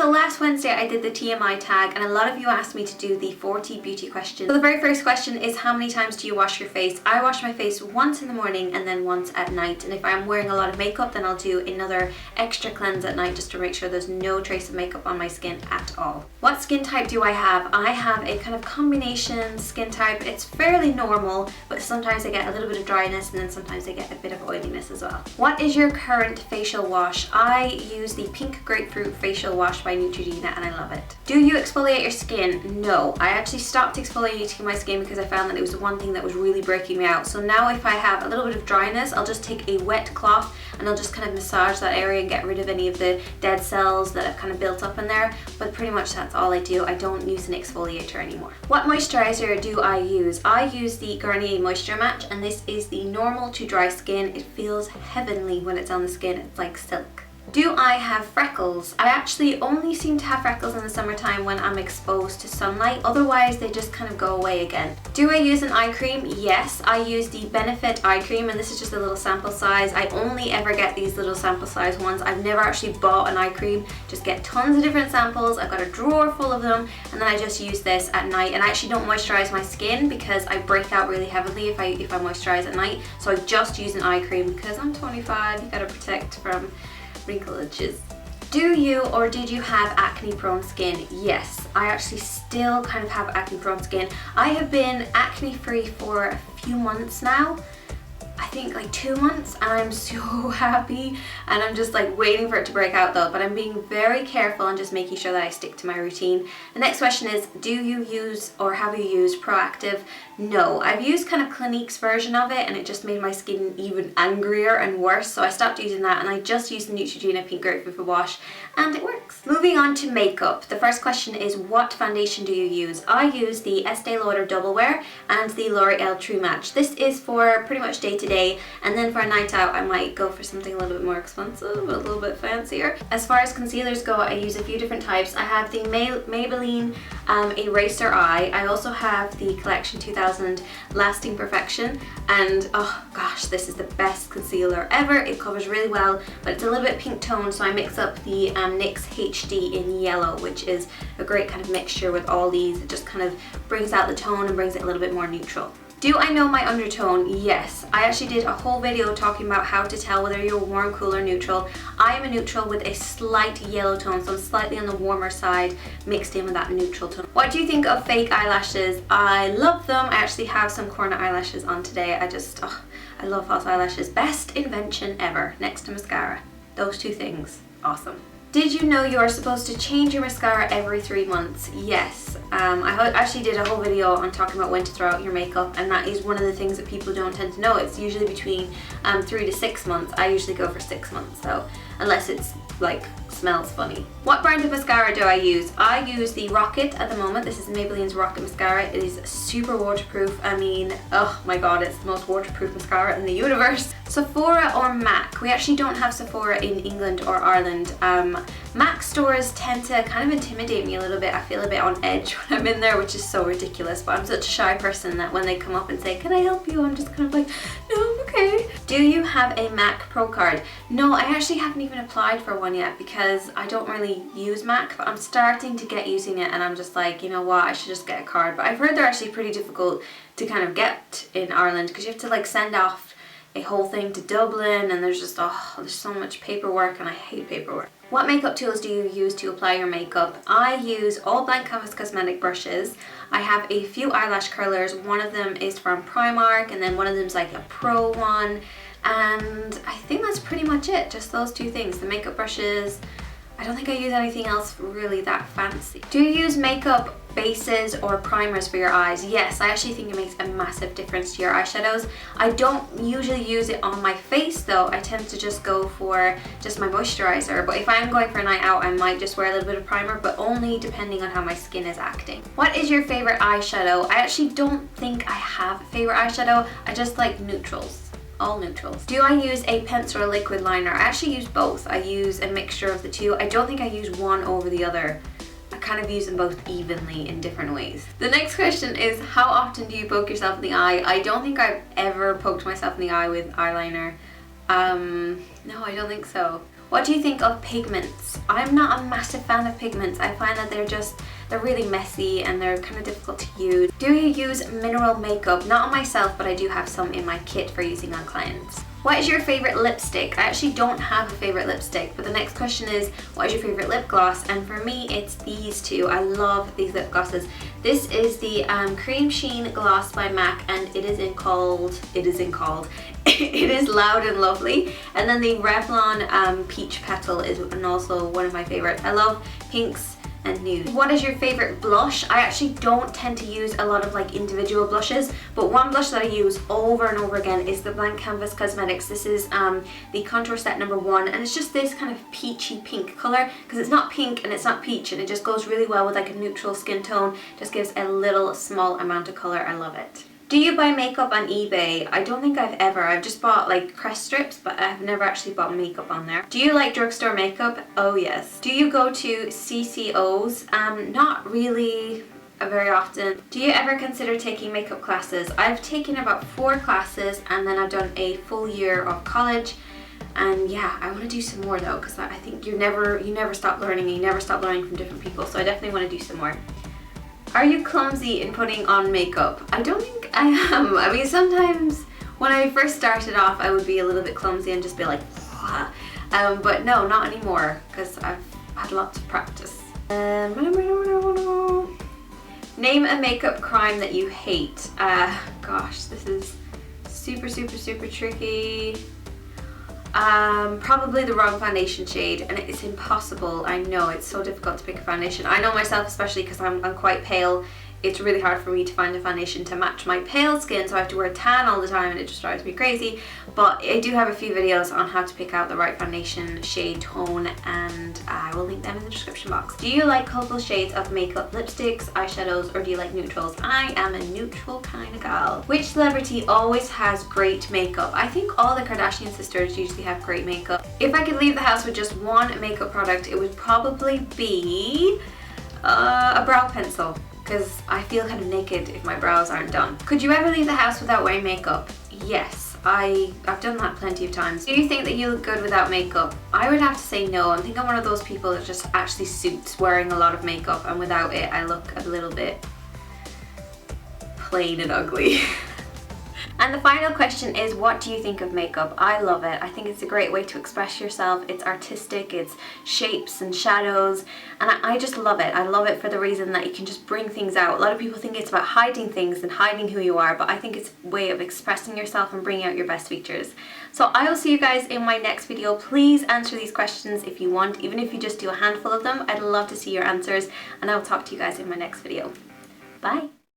So last Wednesday I did the TMI tag and a lot of you asked me to do the 40 beauty questions. So the very first question is, how many times do you wash your face? I wash my face once in the morning and then once at night, and if I'm wearing a lot of makeup then I'll do another extra cleanse at night just to make sure there's no trace of makeup on my skin at all. What skin type do I have? I have a kind of combination skin type. It's fairly normal, but sometimes I get a little bit of dryness and then sometimes I get a bit of oiliness as well. What is your current facial wash? I use the Pink Grapefruit Facial Wash by Neutrogena and I love it. Do you exfoliate your skin? No. I actually stopped exfoliating my skin because I found that it was the one thing that was really breaking me out. So now if I have a little bit of dryness, I'll just take a wet cloth and I'll just kind of massage that area and get rid of any of the dead cells that have kind of built up in there. But pretty much that's all I do. I don't use an exfoliator anymore. What moisturizer do I use? I use the Garnier Moisture Match, and this is the normal to dry skin. It feels heavenly when it's on the skin. It's like silk. Do I have freckles? I actually only seem to have freckles in the summertime when I'm exposed to sunlight. Otherwise, they just kind of go away again. Do I use an eye cream? Yes, I use the Benefit eye cream, and this is just a little sample size. I only ever get these little sample size ones. I've never actually bought an eye cream. Just get tons of different samples. I've got a drawer full of them, and then I just use this at night. And I actually don't moisturize my skin because I break out really heavily if I moisturize at night. So I just use an eye cream because I'm 25. You gotta protect from wrinkleages. Do you or did you have acne prone skin? Yes, I actually still kind of have acne prone skin. I have been acne free for a few months now. I think like 2 months, and I'm so happy, and I'm just like waiting for it to break out though, but I'm being very careful and just making sure that I stick to my routine. The next question is, do you use or have you used Pro-activ? No, I've used kind of Clinique's version of it and it just made my skin even angrier and worse, so I stopped using that and I just used the Neutrogena Pink Grapefruit Wash and it works. Moving on to makeup. The first question is, what foundation do you use? I use the Estee Lauder Double Wear and the L'Oreal True Match. This is for pretty much day to day, and then for a night out I might go for something a little bit more expensive, a little bit fancier. As far as concealers go, I use a few different types. I have the Maybelline Eraser Eye. I also have the Collection 2000 Lasting Perfection, and oh gosh, this is the best concealer ever. It covers really well, but it's a little bit pink tone, so I mix up the NYX HD in yellow, which is a great kind of mixture with all these. It just kind of brings out the tone and brings it a little bit more neutral. Do I know my undertone? Yes. I actually did a whole video talking about how to tell whether you're warm, cool, or neutral. I am a neutral with a slight yellow tone, so I'm slightly on the warmer side mixed in with that neutral tone. What do you think of fake eyelashes? I love them. I actually have some corner eyelashes on today. I love false eyelashes. Best invention ever, next to mascara. Those two things, awesome. Did you know you are supposed to change your mascara every 3 months? Yes. I actually did a whole video on talking about when to throw out your makeup, and that is one of the things that people don't tend to know. It's usually between 3 to 6 months. I usually go for 6 months though, unless it's like smells funny. What brand of mascara do I use? I use the Rocket at the moment. This is Maybelline's Rocket Mascara. It is super waterproof. I mean, oh my god, it's the most waterproof mascara in the universe. Sephora or MAC? We actually don't have Sephora in England or Ireland. MAC stores tend to kind of intimidate me a little bit. I feel a bit on edge when I'm in there, which is so ridiculous, but I'm such a shy person that when they come up and say, can I help you? I'm just kind of like, no, okay. Do you have a MAC Pro card? No, I actually haven't even applied for one yet because I don't really use MAC, but I'm starting to get using it and I'm just like, you know what, I should just get a card. But I've heard they're actually pretty difficult to kind of get in Ireland because you have to like send off a whole thing to Dublin, and there's just, oh, there's so much paperwork and I hate paperwork. What makeup tools do you use to apply your makeup? I use all blank canvas cosmetic brushes. I have a few eyelash curlers. One of them is from Primark, and then one of them is like a pro one, and I think that's pretty much it, just those two things. The makeup brushes, I don't think I use anything else really that fancy. Do you use makeup bases or primers for your eyes? Yes, I actually think it makes a massive difference to your eyeshadows. I don't usually use it on my face though. I tend to just go for just my moisturizer, but if I'm going for a night out I might just wear a little bit of primer, but only depending on how my skin is acting. What is your favorite eyeshadow? I actually don't think I have a favorite eyeshadow. I just like neutrals. All neutrals. Do I use a pencil or liquid liner? I actually use both. I use a mixture of the two. I don't think I use one over the other. I kind of use them both evenly in different ways. The next question is, how often do you poke yourself in the eye? I don't think I've ever poked myself in the eye with eyeliner. No, I don't think so. What do you think of pigments? I'm not a massive fan of pigments. I find that they're really messy and they're kind of difficult to use. Do you use mineral makeup? Not on myself, but I do have some in my kit for using on clients. What is your favorite lipstick? I actually don't have a favorite lipstick, but the next question is, what is your favorite lip gloss? And for me, it's these two. I love these lip glosses. This is the Cream Sheen Gloss by MAC, and it is Loud and Lovely. And then the Revlon Peach Petal is also one of my favorites. I love pinks and nude. What is your favorite blush? I actually don't tend to use a lot of like individual blushes, but one blush that I use over and over again is the Blank Canvas Cosmetics. This is the Contour Set number 1, and it's just this kind of peachy pink color, because it's not pink and it's not peach, and it just goes really well with like a neutral skin tone. Just gives a little small amount of color. I love it. Do you buy makeup on eBay? I don't think I've ever. I've just bought like crest strips, but I've never actually bought makeup on there. Do you like drugstore makeup? Oh yes. Do you go to CCOs? Not really very often. Do you ever consider taking makeup classes? I've taken about 4 classes, and then I've done a full year of college. And yeah, I want to do some more though, because I think you never stop learning, and you never stop learning from different people. So I definitely want to do some more. Are you clumsy in putting on makeup? I don't think I am. I mean, sometimes when I first started off, I would be a little bit clumsy and just be like, but no, not anymore, because I've had lots of practice. Name a makeup crime that you hate. Gosh, this is super tricky. Probably the wrong foundation shade, and it's impossible. I know, it's so difficult to pick a foundation. I know myself, especially because I'm quite pale. It's really hard for me to find a foundation to match my pale skin, so I have to wear tan all the time, and it just drives me crazy. But I do have a few videos on how to pick out the right foundation shade tone, and I will link them in the description box. Do you like colorful shades of makeup, lipsticks, eyeshadows, or do you like neutrals? I am a neutral kind of gal. Which celebrity always has great makeup? I think all the Kardashian sisters usually have great makeup. If I could leave the house with just one makeup product, it would probably be a brow pencil, because I feel kind of naked if my brows aren't done. Could you ever leave the house without wearing makeup? Yes, I've done that plenty of times. Do you think that you look good without makeup? I would have to say no. I think I'm one of those people that just actually suits wearing a lot of makeup, and without it I look a little bit plain and ugly. And the final question is, what do you think of makeup? I love it. I think it's a great way to express yourself. It's artistic, it's shapes and shadows, and I just love it. I love it for the reason that you can just bring things out. A lot of people think it's about hiding things and hiding who you are, but I think it's a way of expressing yourself and bringing out your best features. So I will see you guys in my next video. Please answer these questions if you want, even if you just do a handful of them. I'd love to see your answers, and I will talk to you guys in my next video. Bye!